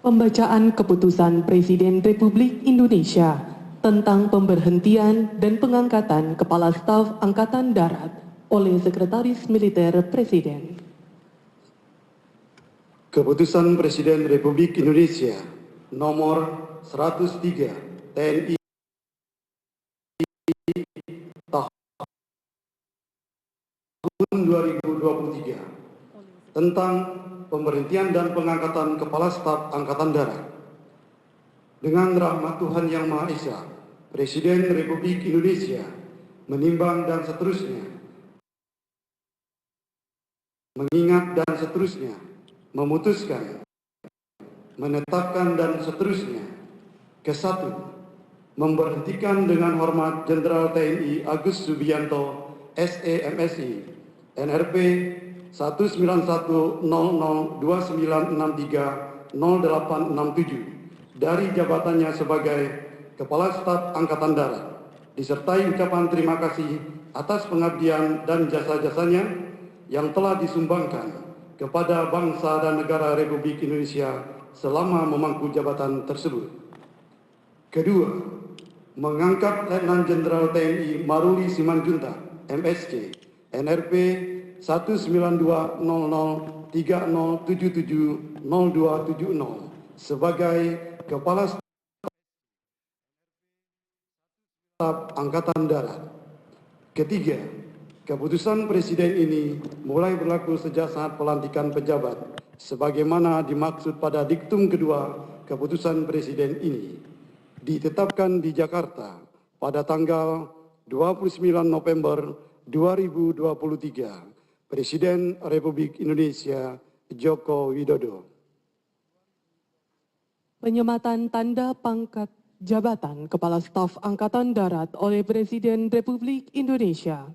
Pembacaan Keputusan Presiden Republik Indonesia tentang pemberhentian dan pengangkatan Kepala Staf Angkatan Darat oleh Sekretaris Militer Presiden. Keputusan Presiden Republik Indonesia nomor 103 TNI tahun 2023 tentang pemberhentian dan pengangkatan Kepala Staf Angkatan Darat. Dengan rahmat Tuhan Yang Maha Esa, Presiden Republik Indonesia menimbang dan seterusnya, mengingat dan seterusnya, memutuskan, menetapkan dan seterusnya. Kesatu, memberhentikan dengan hormat Jenderal TNI Agus Subianto, SE MSI, NRP 1910029630867 dari jabatannya sebagai Kepala Staf Angkatan Darat, disertai ucapan terima kasih atas pengabdian dan jasa-jasanya yang telah disumbangkan kepada bangsa dan negara Republik Indonesia selama memangku jabatan tersebut. Kedua, mengangkat Letnan Jenderal TNI Maruli Simanjuntak, MSc, NRP 1920030770270 sebagai Kepala Staf Angkatan Darat. Ketiga, keputusan Presiden ini mulai berlaku sejak saat pelantikan pejabat, sebagaimana dimaksud pada diktum kedua keputusan Presiden ini, ditetapkan di Jakarta pada tanggal 29 November 2023, Presiden Republik Indonesia Joko Widodo. Penyematan tanda pangkat jabatan Kepala Staf Angkatan Darat oleh Presiden Republik Indonesia.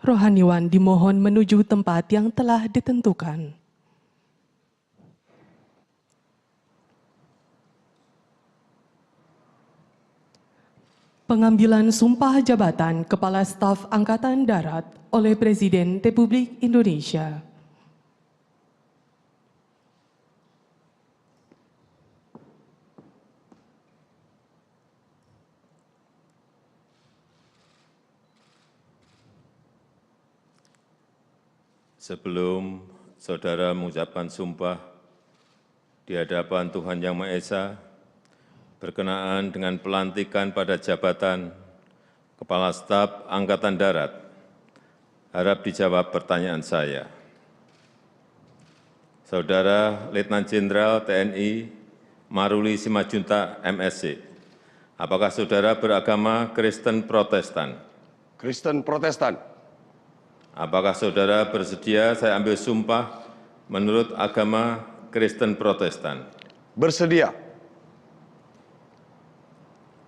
Rohaniwan dimohon menuju tempat yang telah ditentukan. Pengambilan sumpah jabatan Kepala Staf Angkatan Darat oleh Presiden Republik Indonesia. Sebelum saudara mengucapkan sumpah di hadapan Tuhan Yang Maha Esa, berkenaan dengan pelantikan pada jabatan Kepala Staf Angkatan Darat, harap dijawab pertanyaan saya. Saudara Letnan Jenderal TNI Maruli Simanjuntak, MSc, apakah saudara beragama Kristen Protestan? Kristen Protestan. Apakah saudara bersedia saya ambil sumpah menurut agama Kristen Protestan? Bersedia.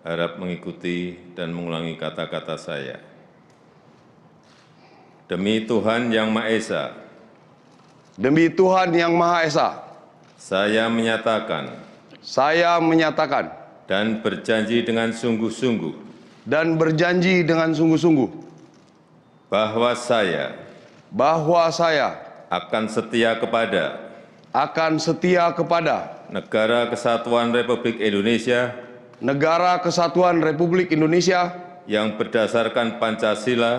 Harap mengikuti dan mengulangi kata-kata saya. Demi Tuhan Yang Maha Esa. Demi Tuhan Yang Maha Esa. Saya menyatakan. Saya menyatakan. Dan berjanji dengan sungguh-sungguh. Dan berjanji dengan sungguh-sungguh. Bahwa saya akan setia kepada Negara Kesatuan Republik Indonesia yang berdasarkan Pancasila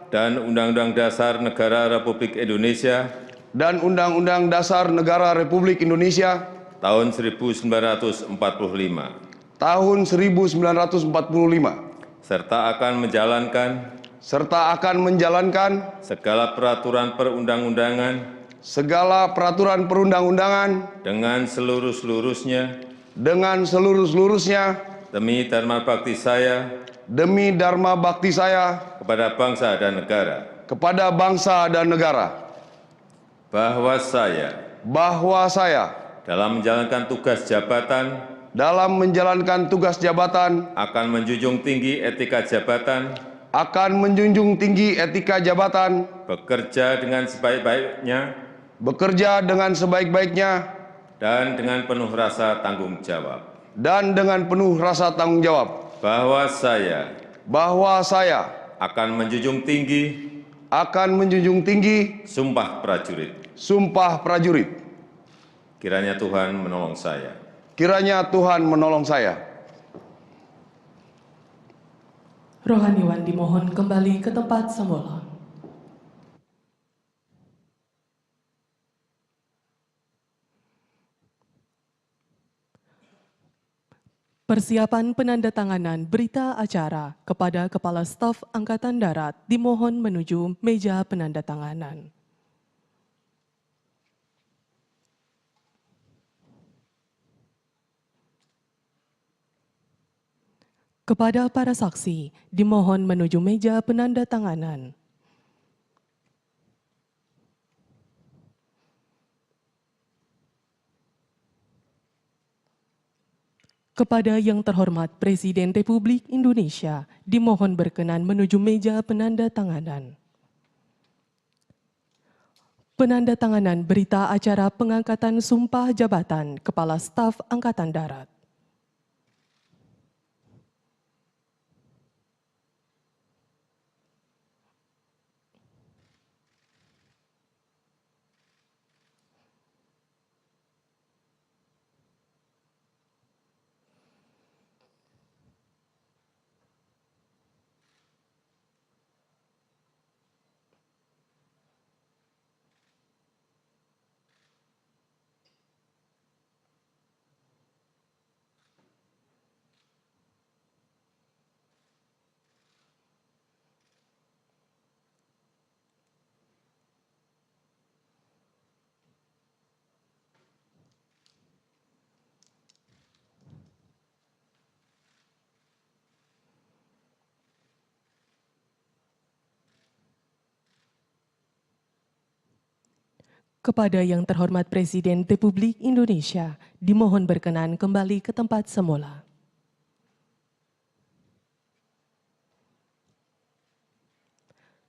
dan Undang-Undang Dasar Negara Republik Indonesia tahun 1945 serta akan menjalankan segala peraturan perundang-undangan dengan seluruh-seluruhnya demi dharma bakti saya kepada bangsa dan negara. kepada bangsa dan negara bahwa saya dalam menjalankan tugas jabatan akan menjunjung tinggi etika jabatan, bekerja dengan sebaik-baiknya, dan dengan penuh rasa tanggung jawab, bahwa saya akan menjunjung tinggi sumpah prajurit. Kiranya Tuhan menolong saya. Rohaniwan dimohon kembali ke tempat semula. Persiapan penandatanganan berita acara kepada Kepala Staf Angkatan Darat dimohon menuju meja penandatanganan. Kepada para saksi dimohon menuju meja penandatanganan. Kepada yang terhormat Presiden Republik Indonesia, dimohon berkenan menuju meja penandatanganan. Penandatanganan berita acara pengangkatan sumpah jabatan Kepala Staf Angkatan Darat. Kepada yang terhormat Presiden Republik Indonesia, dimohon berkenan kembali ke tempat semula.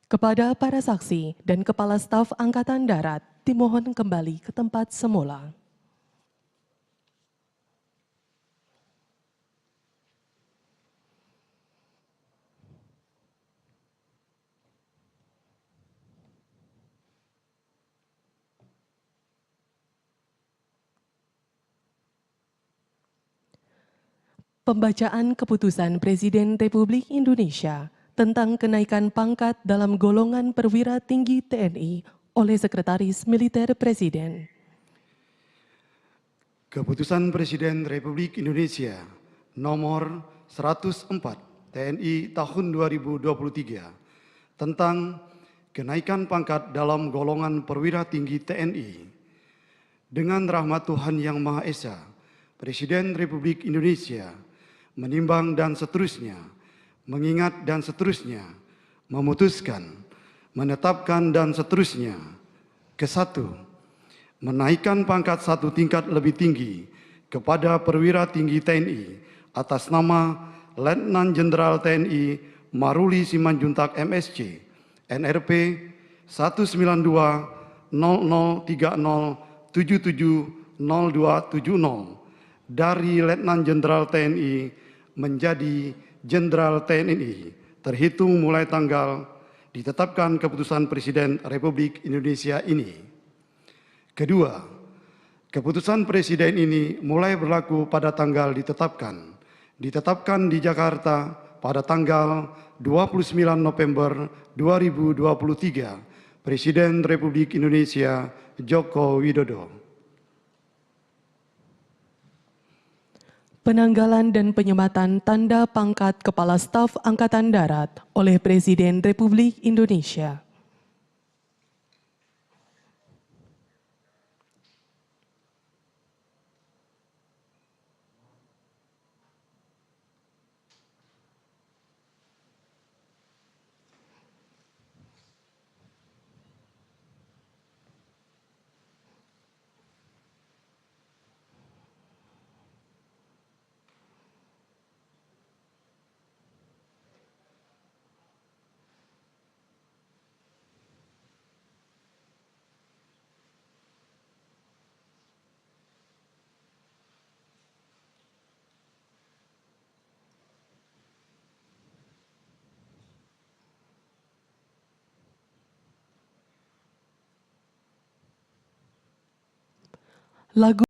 Kepada para saksi dan Kepala Staf Angkatan Darat, dimohon kembali ke tempat semula. Pembacaan Keputusan Presiden Republik Indonesia tentang kenaikan pangkat dalam golongan perwira tinggi TNI oleh Sekretaris Militer Presiden. Keputusan Presiden Republik Indonesia nomor 104 TNI tahun 2023 tentang kenaikan pangkat dalam golongan perwira tinggi TNI. Dengan rahmat Tuhan Yang Maha Esa, Presiden Republik Indonesia menimbang dan seterusnya, mengingat dan seterusnya, memutuskan, menetapkan dan seterusnya. Kesatu, menaikkan pangkat satu tingkat lebih tinggi kepada perwira tinggi TNI atas nama Letnan Jenderal TNI Maruli Simanjuntak MSC, NRP 1920030770270 dari Letnan Jenderal TNI menjadi Jenderal TNI terhitung mulai tanggal ditetapkan keputusan Presiden Republik Indonesia ini. Kedua, keputusan Presiden ini mulai berlaku pada tanggal ditetapkan di Jakarta pada tanggal 29 November 2023, Presiden Republik Indonesia Joko Widodo. Penanggalan dan penyematan tanda pangkat Kepala Staf Angkatan Darat oleh Presiden Republik Indonesia. Lagu